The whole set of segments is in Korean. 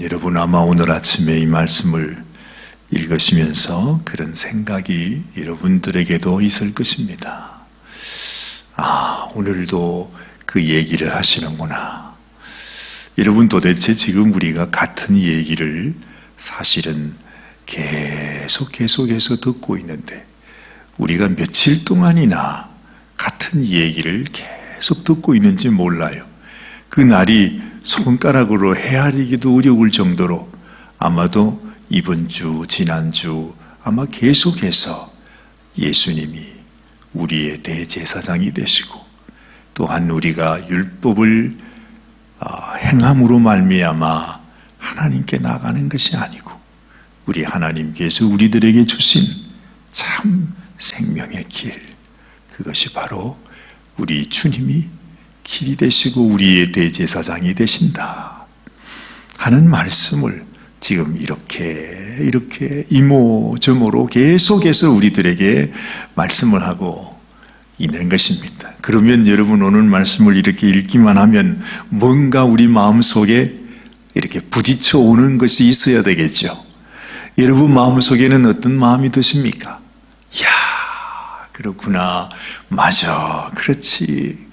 여러분 아마 오늘 아침에 이 말씀을 읽으시면서 그런 생각이 여러분들에게도 있을 것입니다. 오늘도 그 얘기를 하시는구나. 여러분 도대체 지금 우리가 같은 얘기를 사실은 계속해서 듣고 있는데 우리가 며칠 동안이나 같은 얘기를 계속 듣고 있는지 몰라요. 그 날이 손가락으로 헤아리기도 어려울 정도로 아마도 이번 주, 지난주 아마 계속해서 예수님이 우리의 대제사장이 되시고 또한 우리가 율법을 행함으로 말미암아 하나님께 나가는 것이 아니고 우리 하나님께서 우리들에게 주신 참 생명의 길, 그것이 바로 우리 주님이 길이 되시고 우리의 대제사장이 되신다 하는 말씀을 지금 이렇게 이모저모로 계속해서 우리들에게 말씀을 하고 있는 것입니다. 그러면 여러분 오늘 말씀을 이렇게 읽기만 하면 뭔가 우리 마음속에 이렇게 부딪혀 오는 것이 있어야 되겠죠. 여러분 마음속에는 어떤 마음이 드십니까? 이야, 그렇구나. 맞아. 그렇지.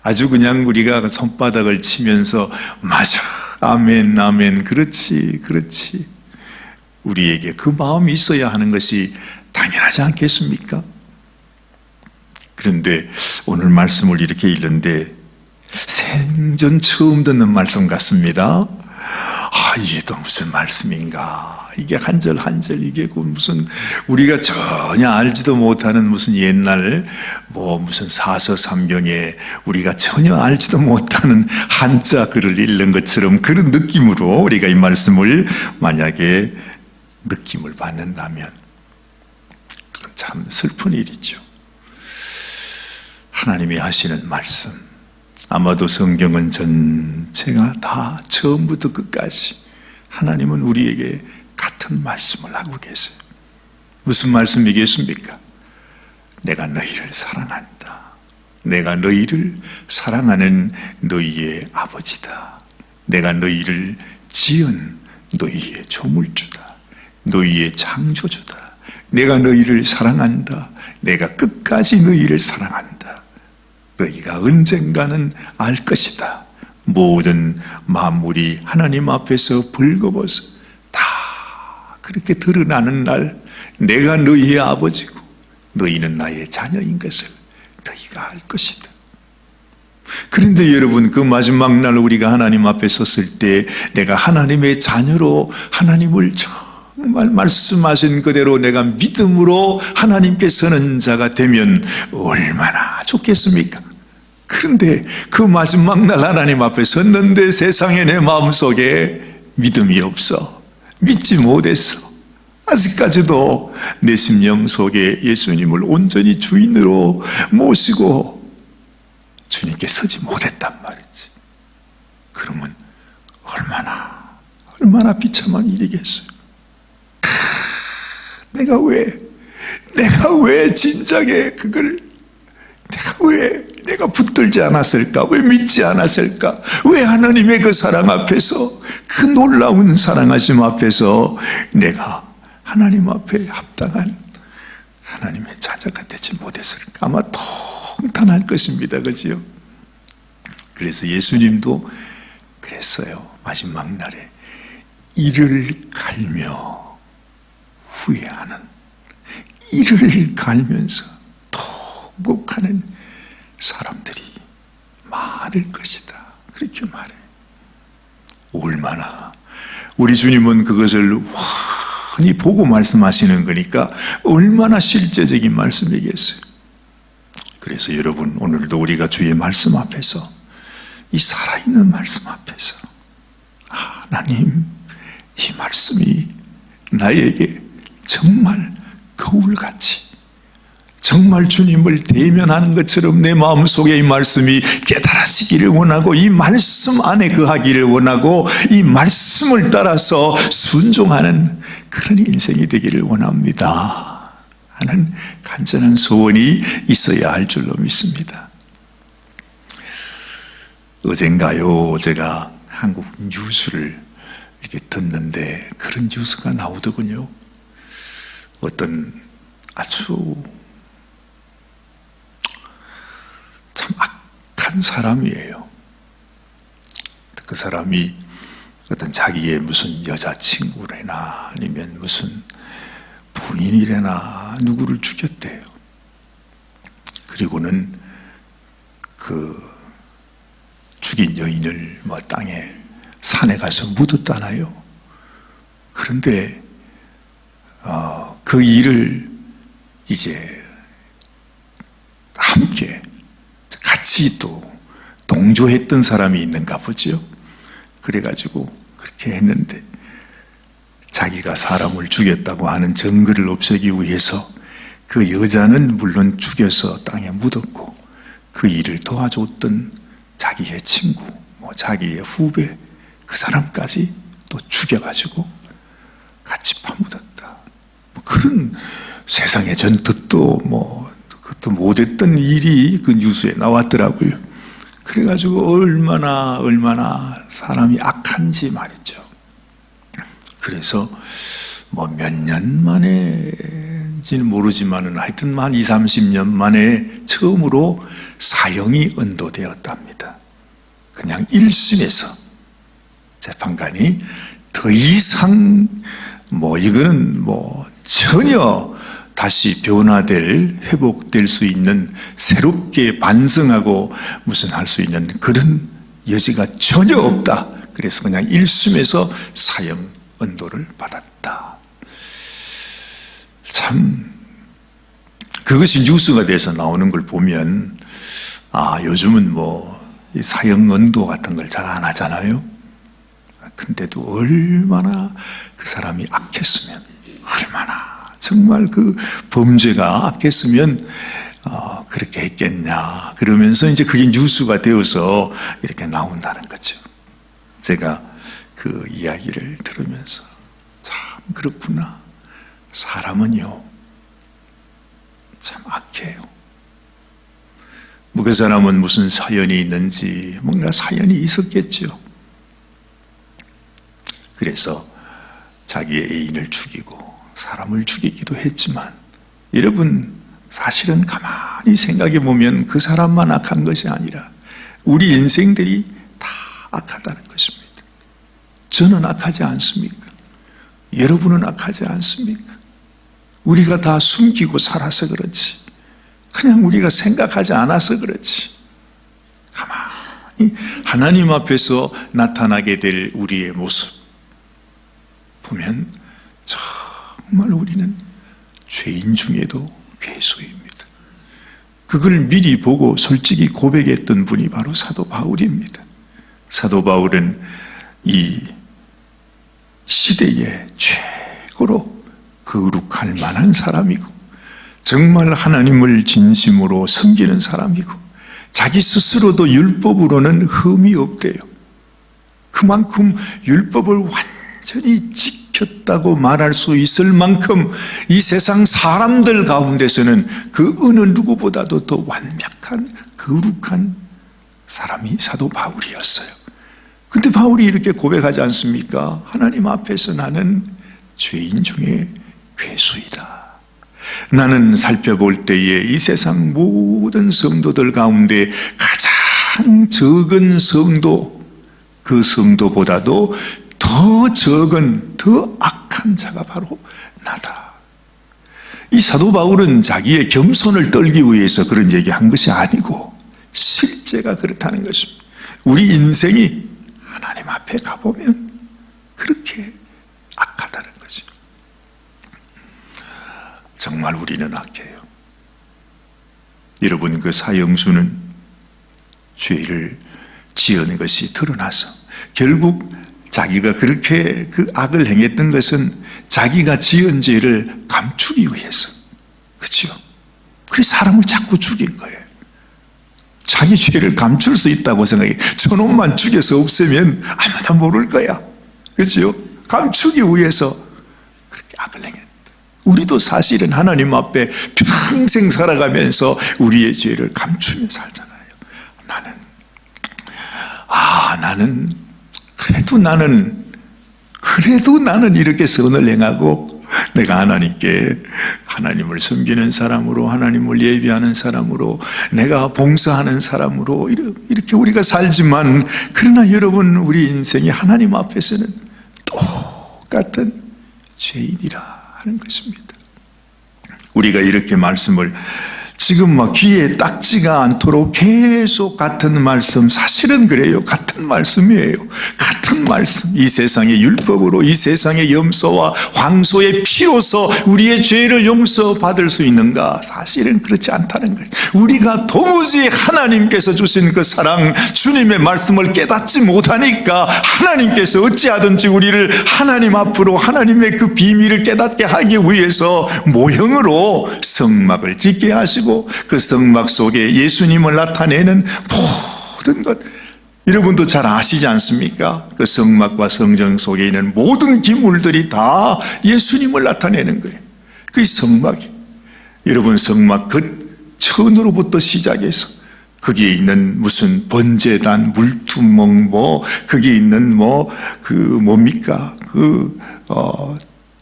아주 그냥 우리가 손바닥을 치면서 맞아. 아멘, 아멘. 그렇지. 우리에게 그 마음이 있어야 하는 것이 당연하지 않겠습니까? 그런데 오늘 말씀을 이렇게 읽는데 생전 처음 듣는 말씀 같습니다. 이게 또 무슨 말씀인가? 이게 한 절 이게 무슨 우리가 전혀 알지도 못하는 무슨 옛날 무슨 사서삼경에 우리가 전혀 알지도 못하는 한자 글을 읽는 것처럼 그런 느낌으로 우리가 이 말씀을 만약에 느낌을 받는다면 그건 참 슬픈 일이죠. 하나님이 하시는 말씀, 아마도 성경은 전체가 다 처음부터 끝까지 하나님은 우리에게 같은 말씀을 하고 계세요. 무슨 말씀이겠습니까? 내가 너희를 사랑한다. 내가 너희를 사랑하는 너희의 아버지다. 내가 너희를 지은 너희의 조물주다. 너희의 창조주다. 내가 너희를 사랑한다. 내가 끝까지 너희를 사랑한다. 너희가 언젠가는 알 것이다. 모든 만물이 하나님 앞에서 벌거벗어 다 그렇게 드러나는 날 내가 너희의 아버지고 너희는 나의 자녀인 것을 너희가 알 것이다. 그런데 여러분 그 마지막 날 우리가 하나님 앞에 섰을 때 내가 하나님의 자녀로 하나님을 정말 말씀하신 그대로 내가 믿음으로 하나님께 서는 자가 되면 얼마나 좋겠습니까? 그런데 그 마지막 날 하나님 앞에 섰는데 세상에 내 마음속에 믿음이 없어. 믿지 못했어. 아직까지도 내 심령 속에 예수님을 온전히 주인으로 모시고 주님께 서지 못했단 말이지. 그러면 얼마나 비참한 일이겠어요. 내가 왜 진작에 그걸 내가 붙들지 않았을까? 왜 믿지 않았을까? 왜 하나님의 그 사랑 앞에서 그 놀라운 사랑하심 앞에서 내가 하나님 앞에 합당한 하나님의 자녀가 되지 못했을까? 아마 통탄할 것입니다. 그죠? 그래서 예수님도 그랬어요. 마지막 날에 이를 갈며 후회하는, 이를 갈면서 통곡하는 사람들이 많을 것이다. 그렇게 말해. 얼마나 우리 주님은 그것을 훤히 보고 말씀하시는 거니까 얼마나 실제적인 말씀이겠어요. 그래서 여러분 오늘도 우리가 주의 말씀 앞에서 이 살아있는 말씀 앞에서 하나님 이 말씀이 나에게 정말 거울같이 정말 주님을 대면하는 것처럼 내 마음속에 이 말씀이 깨달아지기를 원하고 이 말씀 안에 거하기를 원하고 이 말씀을 따라서 순종하는 그런 인생이 되기를 원합니다 하는 간절한 소원이 있어야 할 줄로 믿습니다. 어젠가요 제가 한국 뉴스를 이렇게 듣는데 그런 뉴스가 나오더군요. 어떤 아주 참 악한 사람이에요. 그 사람이 어떤 자기의 무슨 여자친구래나 아니면 무슨 부인이래나 누구를 죽였대요. 그리고는 그 죽인 여인을 뭐 땅에 산에 가서 묻었다나요. 그런데 그 일을 이제 함께 같이 또 동조했던 사람이 있는가 보죠. 그래가지고 그렇게 했는데 자기가 사람을 죽였다고 하는 증거를 없애기 위해서 그 여자는 물론 죽여서 땅에 묻었고 그 일을 도와줬던 자기의 친구, 자기의 후배 그 사람까지 또 죽여가지고 같이 파묻었다. 그런 세상에 전 듣도 그것도 못했던 일이 그 뉴스에 나왔더라고요. 그래가지고 얼마나 사람이 악한지 말이죠. 그래서 몇 년 만에지는 모르지만은 하여튼 한 20, 30년 만에 처음으로 사형이 언도되었답니다. 그냥 1심에서 재판관이 더 이상 이거는 전혀 다시 변화될, 회복될 수 있는 새롭게 반성하고 무슨 할 수 있는 그런 여지가 전혀 없다. 그래서 그냥 1심에서 사형 언도를 받았다. 참 그것이 뉴스가 돼서 나오는 걸 보면 요즘은 이 사형 언도 같은 걸 잘 안 하잖아요. 근데도 얼마나 그 사람이 악했으면, 얼마나 정말 그 범죄가 악했으면 그렇게 했겠냐. 그러면서 이제 그게 뉴스가 되어서 이렇게 나온다는 거죠. 제가 그 이야기를 들으면서 참 그렇구나. 사람은요, 참 악해요. 그 사람은 무슨 사연이 있는지 뭔가 사연이 있었겠죠. 그래서 자기의 애인을 죽이고 사람을 죽이기도 했지만 여러분 사실은 가만히 생각해 보면 그 사람만 악한 것이 아니라 우리 인생들이 다 악하다는 것입니다. 저는 악하지 않습니까? 여러분은 악하지 않습니까? 우리가 다 숨기고 살아서 그렇지, 그냥 우리가 생각하지 않아서 그렇지, 가만히 하나님 앞에서 나타나게 될 우리의 모습 보면 정말 우리는 죄인 중에도 괴수입니다. 그걸 미리 보고 솔직히 고백했던 분이 바로 사도 바울입니다. 사도 바울은 이 시대의 최고로 거룩할 만한 사람이고 정말 하나님을 진심으로 섬기는 사람이고 자기 스스로도 율법으로는 흠이 없대요. 그만큼 율법을 완전히 지켰다고 말할 수 있을 만큼 이 세상 사람들 가운데서는 그 어느 누구보다도 더 완벽한 거룩한 사람이 사도 바울이었어요. 근데 바울이 이렇게 고백하지 않습니까? 하나님 앞에서 나는 죄인 중에 괴수이다. 나는 살펴볼 때에 이 세상 모든 성도들 가운데 가장 적은 성도, 그 성도보다도 더 적은, 더 악한 자가 바로 나다. 이 사도 바울은 자기의 겸손을 떨기 위해서 그런 얘기한 것이 아니고 실제가 그렇다는 것입니다. 우리 인생이 하나님 앞에 가보면 그렇게 악하다는 거죠. 정말 우리는 악해요. 여러분, 그 사형수는 죄를 지은 것이 드러나서 결국 자기가 그렇게 그 악을 행했던 것은 자기가 지은 죄를 감추기 위해서, 그렇죠? 그래서 사람을 자꾸 죽인 거예요. 자기 죄를 감출 수 있다고 생각해. 저놈만 죽여서 없애면 아무도 모를 거야, 그렇죠? 감추기 위해서 그렇게 악을 행했다. 우리도 사실은 하나님 앞에 평생 살아가면서 우리의 죄를 감추며 살잖아요. 나는 그래도 나는 이렇게 선을 행하고 내가 하나님을 섬기는 사람으로, 하나님을 예배하는 사람으로, 내가 봉사하는 사람으로 이렇게 우리가 살지만, 그러나 여러분, 우리 인생이 하나님 앞에서는 똑같은 죄인이라 하는 것입니다. 우리가 이렇게 말씀을 지금 막 귀에 딱지가 않도록 계속 같은 말씀, 사실은 그래요. 같은 말씀이에요. 같은 말씀. 이 세상의 율법으로, 이 세상의 염소와 황소의 피로서 우리의 죄를 용서받을 수 있는가? 사실은 그렇지 않다는 거예요. 우리가 도무지 하나님께서 주신 그 사랑, 주님의 말씀을 깨닫지 못하니까 하나님께서 어찌하든지 우리를 하나님 앞으로, 하나님의 그 비밀을 깨닫게 하기 위해서 모형으로 성막을 짓게 하시고, 그 성막 속에 예수님을 나타내는 모든 것, 여러분도 잘 아시지 않습니까? 그 성막과 성전 속에 있는 모든 기물들이 다 예수님을 나타내는 거예요. 그 성막이, 여러분, 성막 그 천으로부터 시작해서 거기에 있는 무슨 번제단, 물두멍, 거기에 있는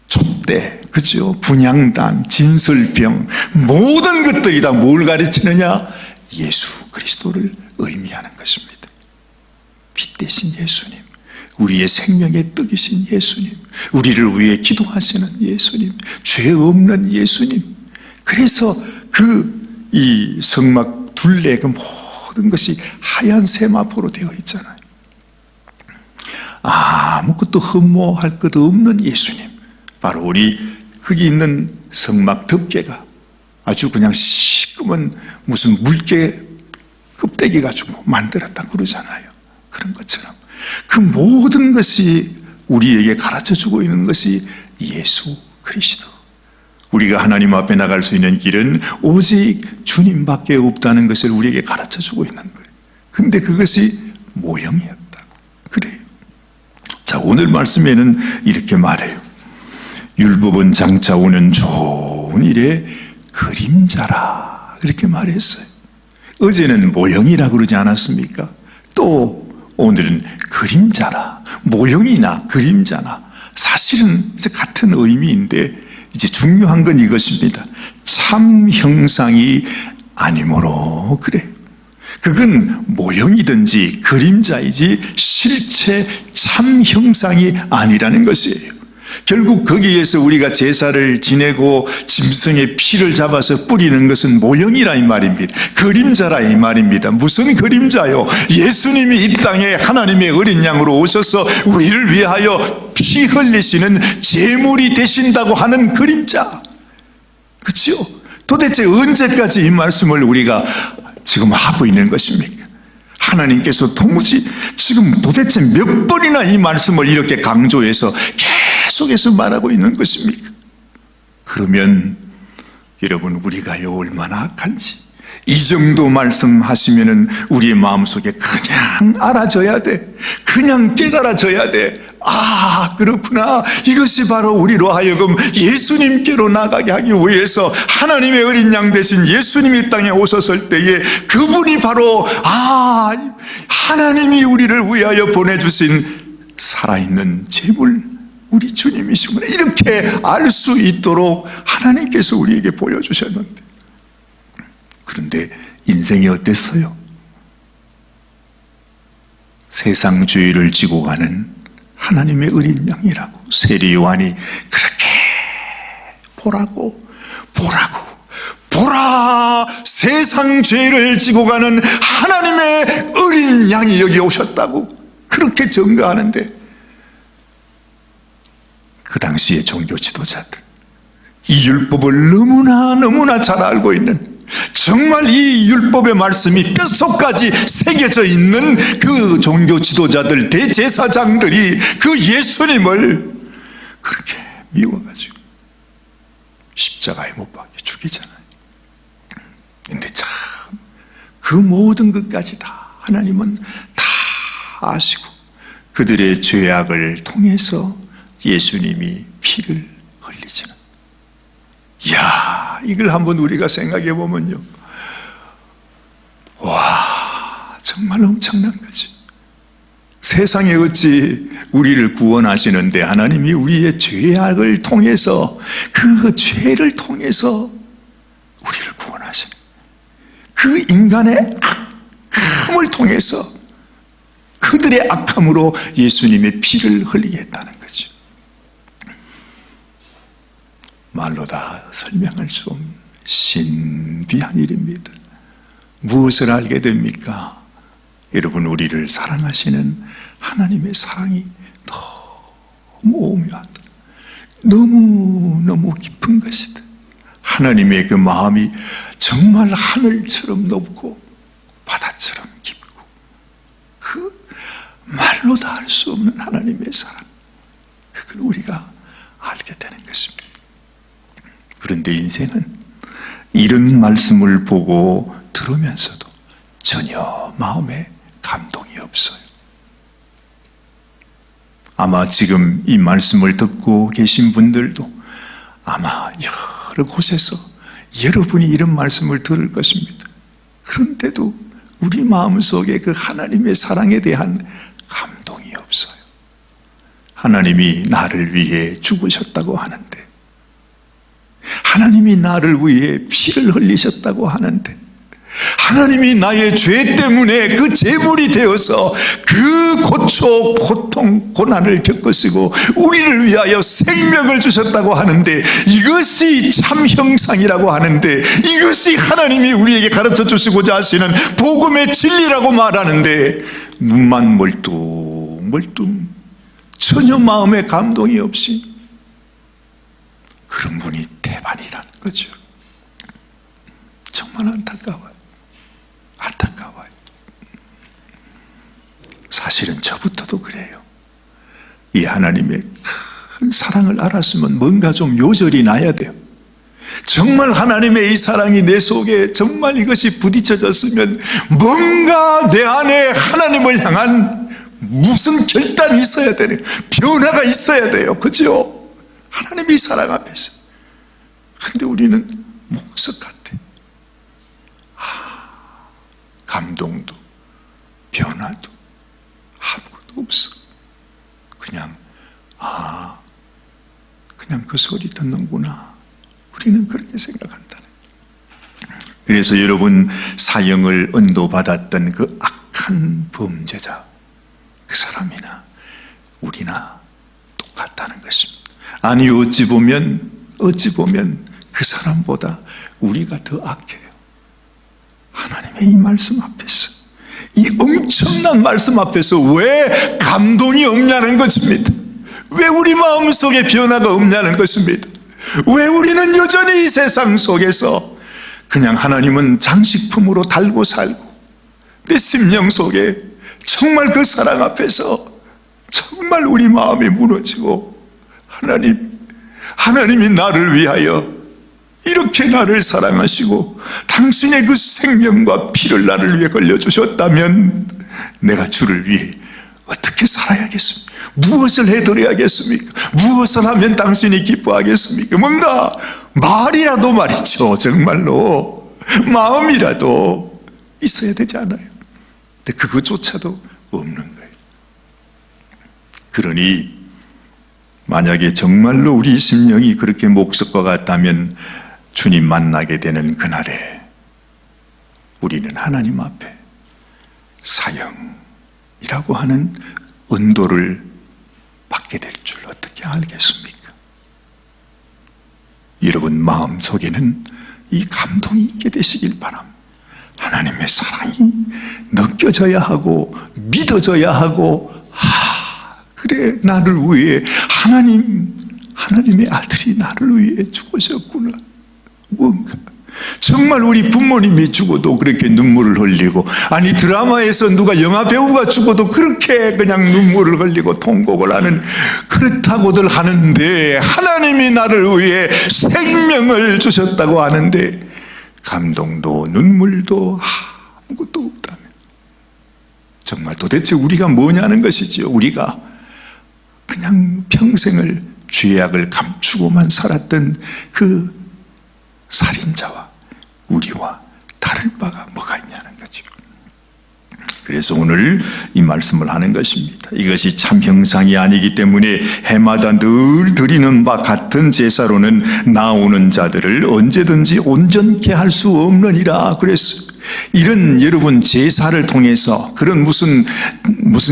촛대, 그죠? 분향단, 진설병, 모든 것들이 다 뭘 가르치느냐? 예수 그리스도를 의미하는 것입니다. 빛 대신 예수님, 우리의 생명의 떡이신 예수님, 우리를 위해 기도하시는 예수님, 죄 없는 예수님. 그래서 이 성막 둘레 그 모든 것이 하얀 세마포로 되어 있잖아요. 아무것도 흠모할 것 없는 예수님, 바로 우리 거기 있는 성막 덮개가 아주 그냥 시꺼먼 무슨 물개 껍데기 가지고 만들었다 그러잖아요. 그런 것처럼 그 모든 것이 우리에게 가르쳐주고 있는 것이 예수 그리스도. 우리가 하나님 앞에 나갈 수 있는 길은 오직 주님밖에 없다는 것을 우리에게 가르쳐주고 있는 거예요. 근데 그것이 모형이었다고 그래요. 자, 오늘 말씀에는 이렇게 말해요. 율법은 장차 오는 좋은 일의 그림자라, 이렇게 말했어요. 어제는 모형이라고 그러지 않았습니까? 또 오늘은 그림자라. 모형이나 그림자나 사실은 같은 의미인데, 이제 중요한 건 이것입니다. 참 형상이 아니므로 그래. 그건 모형이든지 그림자이지 실체 참 형상이 아니라는 것이에요. 결국 거기에서 우리가 제사를 지내고 짐승의 피를 잡아서 뿌리는 것은 모형이라 이 말입니다. 그림자라 이 말입니다. 무슨 그림자요? 예수님이 이 땅에 하나님의 어린 양으로 오셔서 우리를 위하여 피 흘리시는 제물이 되신다고 하는 그림자. 그렇죠? 도대체 언제까지 이 말씀을 우리가 지금 하고 있는 것입니까? 하나님께서 도무지 지금 도대체 몇 번이나 이 말씀을 이렇게 강조해서 계속해서 말하고 있는 것입니까? 그러면 여러분, 우리가요 얼마나 악한지 이 정도 말씀하시면은 우리의 마음속에 그냥 알아져야 돼. 그냥 깨달아져야 돼. 아, 그렇구나. 이것이 바로 우리로 하여금 예수님께로 나가게 하기 위해서 하나님의 어린 양 되신 예수님이 땅에 오셨을 때에 그분이 바로 하나님이 우리를 위하여 보내주신 살아있는 제물, 우리 주님이시구나. 이렇게 알 수 있도록 하나님께서 우리에게 보여주셨는데, 그런데 인생이 어땠어요? 세상 죄를 지고 가는 하나님의 어린 양이라고 세례 요한이 그렇게 보라, 세상 죄를 지고 가는 하나님의 어린 양이 여기 오셨다고 그렇게 증거하는데, 그 당시의 종교 지도자들, 이 율법을 너무나 잘 알고 있는, 정말 이 율법의 말씀이 뼛속까지 새겨져 있는 그 종교 지도자들, 대제사장들이 그 예수님을 그렇게 미워가지고 십자가에 못 박혀 죽이잖아요. 근데 참 그 모든 것까지 다 하나님은 다 아시고 그들의 죄악을 통해서 예수님이 피를 흘리시는, 이야, 이걸 한번 우리가 생각해 보면요, 와, 정말 엄청난 거지. 세상에 어찌 우리를 구원하시는데 하나님이 우리의 죄악을 통해서 그 죄를 통해서 우리를 구원하시는 그 인간의 악함을 통해서 그들의 악함으로 예수님의 피를 흘리게 했다는 거죠. 말로 다 설명할 수 없는 신비한 일입니다. 무엇을 알게 됩니까? 여러분, 우리를 사랑하시는 하나님의 사랑이 너무 오묘하다. 너무너무 깊은 것이다. 하나님의 그 마음이 정말 하늘처럼 높고 바다처럼 깊고 그 말로 다 할 수 없는 하나님의 사랑, 그걸 우리가 알게 되는 것입니다. 그런데 인생은 이런 말씀을 보고 들으면서도 전혀 마음에 감동이 없어요. 아마 지금 이 말씀을 듣고 계신 분들도 아마 여러 곳에서 여러분이 이런 말씀을 들을 것입니다. 그런데도 우리 마음속에 그 하나님의 사랑에 대한 감동이 없어요. 하나님이 나를 위해 죽으셨다고 하는데, 하나님이 나를 위해 피를 흘리셨다고 하는데, 하나님이 나의 죄 때문에 그 제물이 되어서 그 고초, 고통, 고난을 겪으시고 우리를 위하여 생명을 주셨다고 하는데, 이것이 참 형상이라고 하는데, 이것이 하나님이 우리에게 가르쳐 주시고자 하시는 복음의 진리라고 말하는데 눈만 멀뚱멀뚱 전혀 마음에 감동이 없이, 그런 분이 태반이라는 거죠. 정말 안타까워요. 안타까워요. 사실은 저부터도 그래요. 이 하나님의 큰 사랑을 알았으면 뭔가 좀 요절이 나야 돼요. 정말 하나님의 이 사랑이 내 속에 정말 이것이 부딪혀졌으면 뭔가 내 안에 하나님을 향한 무슨 결단이 있어야 되네. 변화가 있어야 돼요. 그죠? 하나님의 사랑 앞에서. 근데 우리는 목석 같아. 감동도 변화도 아무것도 없어. 그냥 그냥 그 소리 듣는구나. 우리는 그렇게 생각한다네. 그래서 여러분, 사형을 언도받았던 그 악한 범죄자, 그 사람이나 우리나 똑같다는 것입니다. 아니, 어찌 보면 그 사람보다 우리가 더 악해요. 하나님의 이 말씀 앞에서, 이 엄청난 말씀 앞에서 왜 감동이 없냐는 것입니다. 왜 우리 마음속에 변화가 없냐는 것입니다. 왜 우리는 여전히 이 세상 속에서 그냥 하나님은 장식품으로 달고 살고, 내 심령 속에 정말 그 사랑 앞에서 정말 우리 마음이 무너지고, 하나님이 나를 위하여 이렇게 나를 사랑하시고 당신의 그 생명과 피를 나를 위해 걸려주셨다면 내가 주를 위해 어떻게 살아야겠습니까? 무엇을 해드려야겠습니까? 무엇을 하면 당신이 기뻐하겠습니까? 뭔가 말이라도 말이죠. 정말로 마음이라도 있어야 되지 않아요? 근데 그것조차도 없는 거예요. 그러니 만약에 정말로 우리 심령이 그렇게 목석과 같다면 주님 만나게 되는 그날에 우리는 하나님 앞에 사형이라고 하는 언도를 받게 될 줄 어떻게 알겠습니까? 여러분 마음속에는 이 감동이 있게 되시길 바랍니다. 하나님의 사랑이 느껴져야 하고 믿어져야 하고, 그래, 나를 위해 하나님의 아들이 나를 위해 죽으셨구나. 뭔가 정말 우리 부모님이 죽어도 그렇게 눈물을 흘리고, 아니 드라마에서 누가 영화 배우가 죽어도 그렇게 그냥 눈물을 흘리고 통곡을 하는, 그렇다고들 하는데 하나님이 나를 위해 생명을 주셨다고 하는데 감동도 눈물도 아무것도 없다면 정말 도대체 우리가 뭐냐는 것이지요. 우리가 그냥 평생을 죄악을 감추고만 살았던 그 살인자와 우리와 다를 바가 뭐가 있냐는 거죠. 그래서 오늘 이 말씀을 하는 것입니다. 이것이 참 형상이 아니기 때문에 해마다 늘 드리는 바 같은 제사로는 나오는 자들을 언제든지 온전케 할 수 없느니라 그랬어요. 이런 여러분 제사를 통해서, 그런 무슨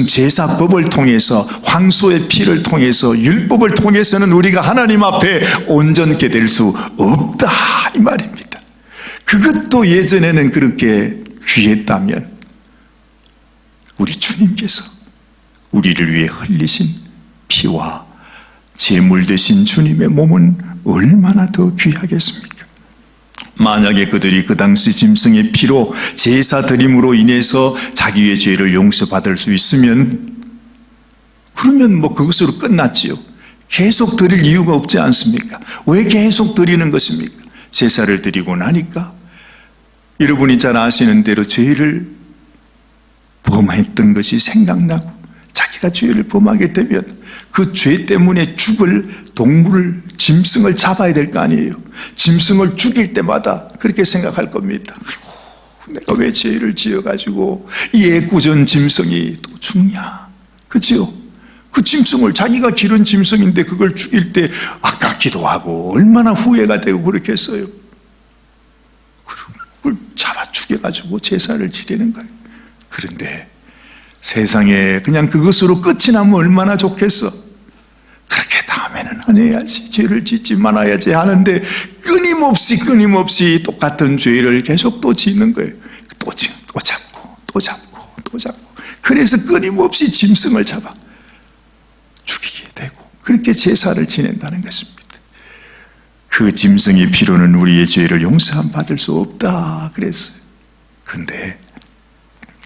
제사법을 통해서, 황소의 피를 통해서, 율법을 통해서는 우리가 하나님 앞에 온전케 될 수 없다 이 말입니다. 그것도 예전에는 그렇게 귀했다면 우리 주님께서 우리를 위해 흘리신 피와 제물 되신 주님의 몸은 얼마나 더 귀하겠습니까? 만약에 그들이 그 당시 짐승의 피로 제사 드림으로 인해서 자기의 죄를 용서받을 수 있으면, 그러면 뭐 그것으로 끝났지요. 계속 드릴 이유가 없지 않습니까? 왜 계속 드리는 것입니까? 제사를 드리고 나니까 여러분이 잘 아시는 대로 죄를 범했던 것이 생각나고, 자기가 죄를 범하게 되면 그 죄 때문에 죽을 동물을, 짐승을 잡아야 될 거 아니에요. 짐승을 죽일 때마다 그렇게 생각할 겁니다. 아이고, 내가 왜 죄를 지어가지고 이 애꿎은 짐승이 또 죽냐, 그죠? 그 짐승을, 자기가 기른 짐승인데 그걸 죽일 때 아깝기도 하고 얼마나 후회가 되고 그렇겠어요. 그걸 잡아 죽여가지고 제사를 지내는 거예요. 그런데 세상에 그냥 그것으로 끝이 나면 얼마나 좋겠어. 그렇게 다음에는 안 해야지, 죄를 짓지 말아야지 하는데 끊임없이 똑같은 죄를 계속 또 짓는 거예요. 또 잡고. 그래서 끊임없이 짐승을 잡아 죽이게 되고, 그렇게 제사를 지낸다는 것입니다. 그 짐승의 피로는 우리의 죄를 용서함 받을 수 없다 그랬어요. 그런데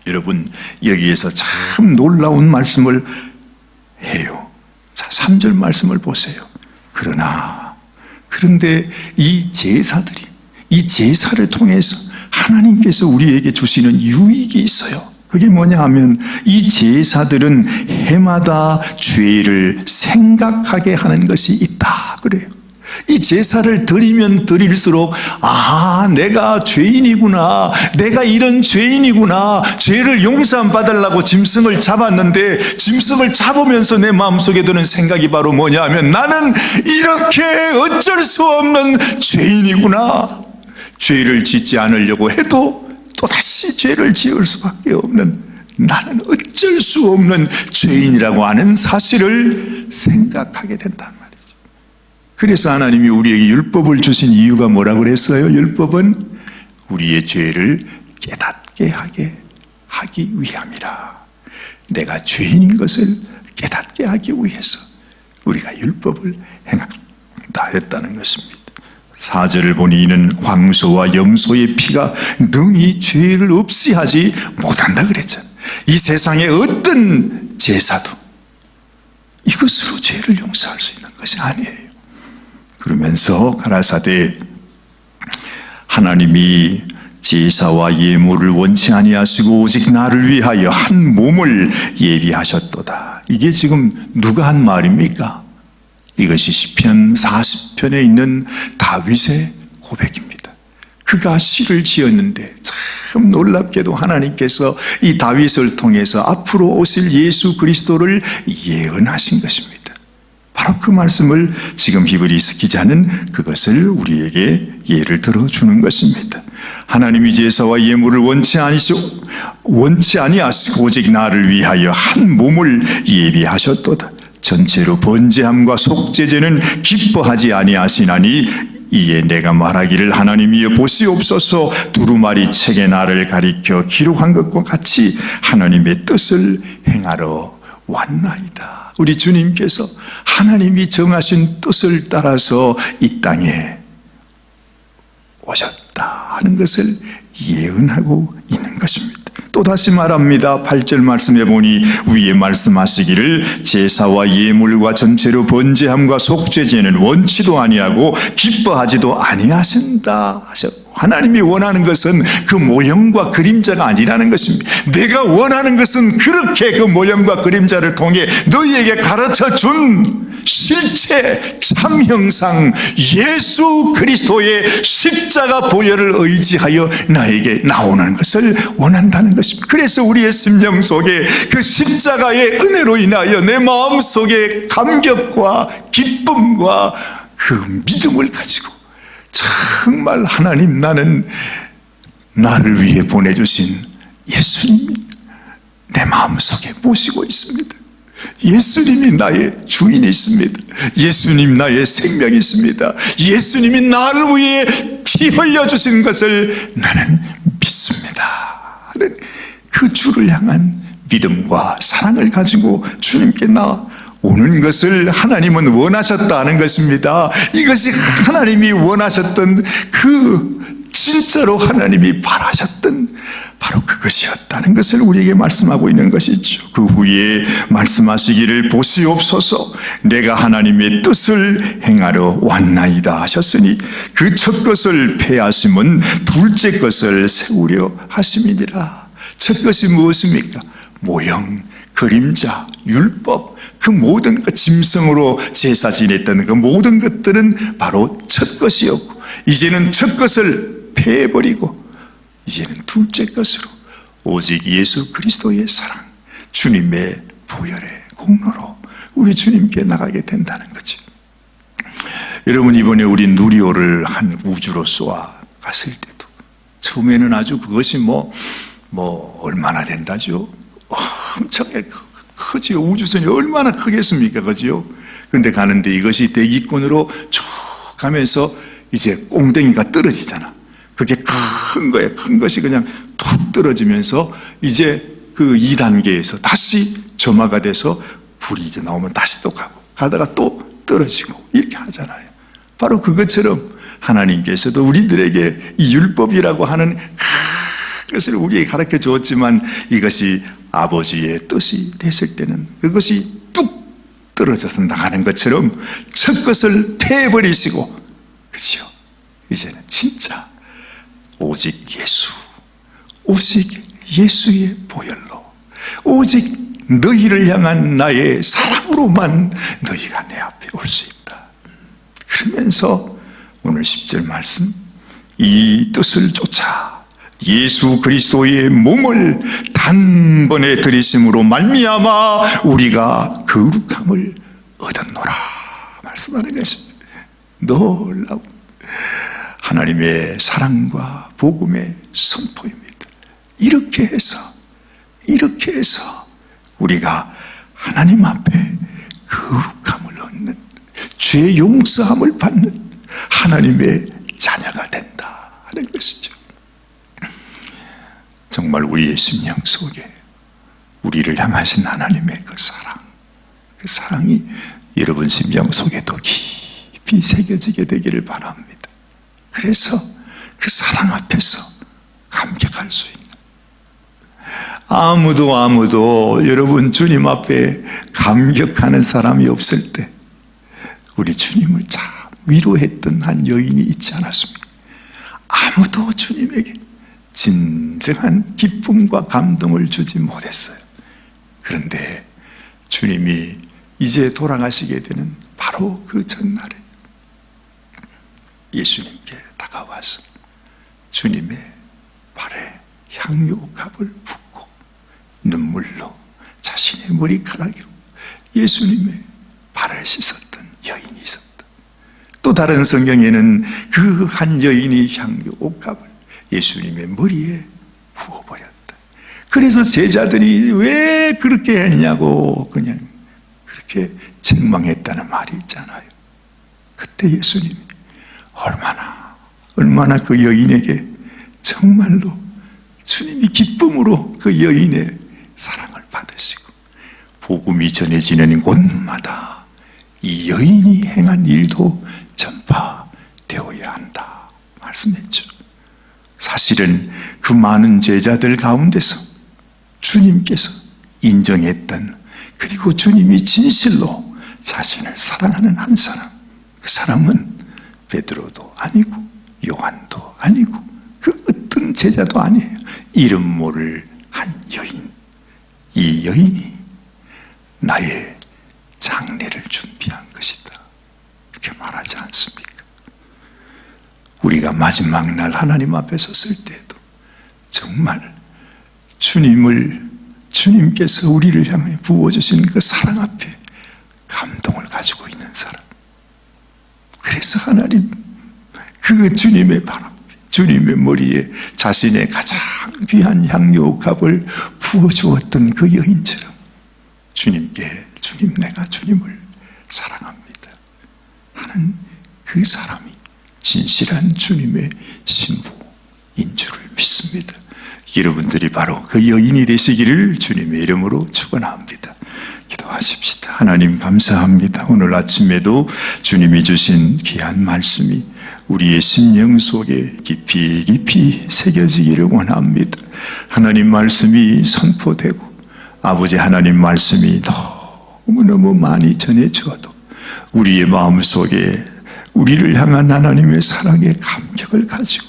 여러분, 여기에서 참 놀라운 말씀을 해요. 자, 3절 말씀을 보세요. 그런데 이 제사들이, 이 제사를 통해서 하나님께서 우리에게 주시는 유익이 있어요. 그게 뭐냐 하면, 이 제사들은 해마다 죄를 생각하게 하는 것이 있다 그래요. 이 제사를 드리면 드릴수록, 아, 내가 죄인이구나, 내가 이런 죄인이구나, 죄를 용서함 받으려고 짐승을 잡았는데, 짐승을 잡으면서 내 마음속에 드는 생각이 바로 뭐냐 하면, 나는 이렇게 어쩔 수 없는 죄인이구나. 죄를 짓지 않으려고 해도 또다시 죄를 지을 수밖에 없는, 나는 어쩔 수 없는 죄인이라고 하는 사실을 생각하게 된단 말이에요. 그래서 하나님이 우리에게 율법을 주신 이유가 뭐라고 그랬어요? 율법은 우리의 죄를 깨닫게 하기 위함이라. 내가 죄인인 것을 깨닫게 하기 위해서 우리가 율법을 행한다 했다는 것입니다. 4절을 보니 이는 황소와 염소의 피가 능히 죄를 없이 하지 못한다 그랬잖아요. 이 세상의 어떤 제사도 이것으로 죄를 용서할 수 있는 것이 아니에요. 그러면서 가라사대, 하나님이 제사와 예물을 원치 아니하시고 오직 나를 위하여 한 몸을 예비하셨도다. 이게 지금 누가 한 말입니까? 이것이 시편 40편에 있는 다윗의 고백입니다. 그가 시를 지었는데 참 놀랍게도 하나님께서 이 다윗을 통해서 앞으로 오실 예수 그리스도를 예언하신 것입니다. 바로 그 말씀을 지금 히브리서 기자는 그것을 우리에게 예를 들어주는 것입니다. 하나님이 제사와 예물을 원치 아니하시고 오직 나를 위하여 한 몸을 예비하셨도다. 전체로 번제함과 속죄제는 기뻐하지 아니하시나니 이에 내가 말하기를 하나님이여 보시옵소서, 두루마리 책에 나를 가리켜 기록한 것과 같이 하나님의 뜻을 행하러 왔나이다. 우리 주님께서 하나님이 정하신 뜻을 따라서 이 땅에 오셨다 하는 것을 예언하고 있는 것입니다. 또다시 말합니다. 8절 말씀해 보니 위에 말씀하시기를 제사와 예물과 전체로 번제함과 속죄제는 원치도 아니하고 기뻐하지도 아니하신다 하셨고, 하나님이 원하는 것은 그 모형과 그림자가 아니라는 것입니다. 내가 원하는 것은 그렇게 그 모형과 그림자를 통해 너희에게 가르쳐 준 실체 참 형상 예수 그리스도의 십자가 보혈을 의지하여 나에게 나오는 것을 원한다는 것입니다. 그래서 우리의 심령 속에 그 십자가의 은혜로 인하여 내 마음속에 감격과 기쁨과 그 믿음을 가지고 정말 하나님, 나는 나를 위해 보내주신 예수님이 내 마음속에 모시고 있습니다. 예수님이 나의 주인이 있습니다. 예수님 나의 생명이 있습니다. 예수님이 나를 위해 피 흘려주신 것을 나는 믿습니다 하는 그 주를 향한 믿음과 사랑을 가지고 주님께 나오는 것을 하나님은 원하셨다는 것입니다. 이것이 하나님이 원하셨던 그 진짜로 하나님이 바라셨던 바로 그것이었다는 것을 우리에게 말씀하고 있는 것이죠. 그 후에 말씀하시기를 보시옵소서 내가 하나님의 뜻을 행하러 왔나이다 하셨으니 그 첫 것을 폐하심은 둘째 것을 세우려 하심이니라. 첫 것이 무엇입니까? 모형, 그림자, 율법, 그 모든 것, 짐승으로 제사 지냈던 그 모든 것들은 바로 첫 것이었고 이제는 첫 것을 폐해버리고 이제는 둘째 것으로 오직 예수 그리스도의 사랑, 주님의 보혈의 공로로 우리 주님께 나가게 된다는 거죠. 여러분, 이번에 우리 누리호를 한 우주로 쏘아 갔을 때도 처음에는 아주 그것이 얼마나 된다죠? 엄청나게 크지요. 우주선이 얼마나 크겠습니까? 그죠? 근데 가는데 이것이 대기권으로 쭉 가면서 이제 꽁댕이가 떨어지잖아. 그게 큰 거예요. 큰 것이 그냥 툭 떨어지면서 이제 그 2단계에서 다시 점화가 돼서 불이 이제 나오면 다시 또 가다가 또 떨어지고 이렇게 하잖아요. 바로 그것처럼 하나님께서도 우리들에게 이 율법이라고 하는 그것을 우리에게 가르쳐 주었지만 이것이 아버지의 뜻이 됐을 때는 그것이 뚝 떨어져서 나가는 것처럼 첫 것을 폐해버리시고, 그렇죠? 이제는 진짜 오직 예수의 보혈로, 오직 너희를 향한 나의 사랑으로만 너희가 내 앞에 올 수 있다. 그러면서 오늘 10절 말씀, 이 뜻을 쫓아 예수 그리스도의 몸을 단번에 들이심으로 말미암아 우리가 거룩함을 얻었노라 말씀하는 것입니다. 놀라운 하나님의 사랑과 복음의 선포입니다. 이렇게 해서 우리가 하나님 앞에 거룩함을 얻는, 죄 용서함을 받는 하나님의 자녀가 된다 하는 것이죠. 정말 우리의 심령 속에 우리를 향하신 하나님의 그 사랑이 여러분 심령 속에도 깊이 새겨지게 되기를 바랍니다. 그래서 그 사랑 앞에서 감격할 수 있는, 아무도 여러분 주님 앞에 감격하는 사람이 없을 때 우리 주님을 참 위로했던 한 여인이 있지 않았습니까? 아무도 주님에게 진정한 기쁨과 감동을 주지 못했어요. 그런데 주님이 이제 돌아가시게 되는 바로 그 전날에 예수님께 다가와서 주님의 발에 향유값을 붓고 눈물로 자신의 머리카락으로 예수님의 발을 씻었던 여인이 있었다. 또 다른 성경에는 그 한 여인이 향유 옥합을 예수님의 머리에 부어버렸다. 그래서 제자들이 왜 그렇게 했냐고 그냥 그렇게 책망했다는 말이 있잖아요. 그때 예수님이 얼마나 그 여인에게 정말로 주님이 기쁨으로 그 여인의 사랑을 받으시고 복음이 전해지는 곳마다 이 여인이 행한 일도 전파되어야 한다 말씀했죠. 사실은 그 많은 제자들 가운데서 주님께서 인정했던, 그리고 주님이 진실로 자신을 사랑하는 한 사람, 그 사람은 베드로도 아니고 요한도 아니고 그 어떤 제자도 아니에요. 이름 모를 한 여인. 이 여인이 나의 장례를 준비한 것이다. 않습니까? 우리가 마지막 날 하나님 앞에 섰을 때에도 정말 주님께서 우리를 향해 부어주신 그 사랑 앞에 감동을 가지고 있는 사람. 그래서 하나님 그 주님의 발 앞에, 주님의 머리에 자신의 가장 귀한 향유옥합을 부어주었던 그 여인처럼 주님 내가 주님을 사랑합니다 하는 그 사람이 진실한 주님의 신부인 줄을 믿습니다. 여러분들이 바로 그 여인이 되시기를 주님의 이름으로 축원합니다. 기도하십시다. 하나님 감사합니다. 오늘 아침에도 주님이 주신 귀한 말씀이 우리의 심령 속에 깊이 깊이 새겨지기를 원합니다. 하나님 말씀이 선포되고 아버지 하나님 말씀이 너무너무 많이 전해주어도 우리의 마음속에 우리를 향한 하나님의 사랑의 감격을 가지고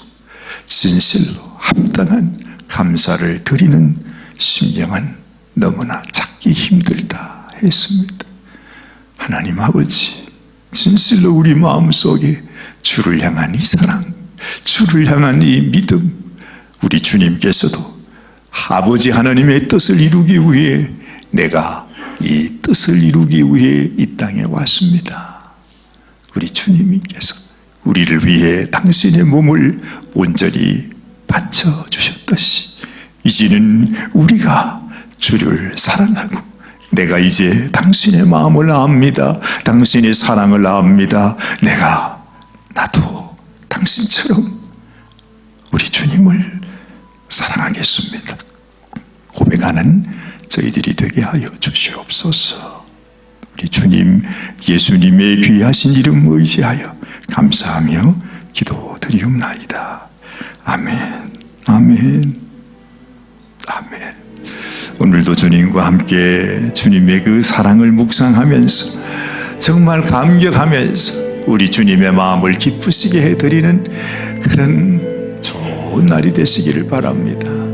진실로 합당한 감사를 드리는 심령은 너무나 찾기 힘들다 했습니다. 하나님 아버지, 진실로 우리 마음속에 주를 향한 이 사랑, 주를 향한 이 믿음, 우리 주님께서도 아버지 하나님의 뜻을 이루기 위해 내가 이 뜻을 이루기 위해 이 땅에 왔습니다. 우리 주님께서 우리를 위해 당신의 몸을 온전히 바쳐주셨듯이 이제는 우리가 주를 사랑하고 내가 이제 당신의 마음을 압니다. 당신의 사랑을 압니다. 나도 당신처럼 우리 주님을 사랑하겠습니다. 고백하는 저희들이 되게 하여 주시옵소서. 우리 주님 예수님의 귀하신 이름 의지하여 감사하며 기도드리옵나이다. 아멘, 아멘, 아멘. 오늘도 주님과 함께 주님의 그 사랑을 묵상하면서 정말 감격하면서 우리 주님의 마음을 기쁘시게 해드리는 그런 좋은 날이 되시기를 바랍니다.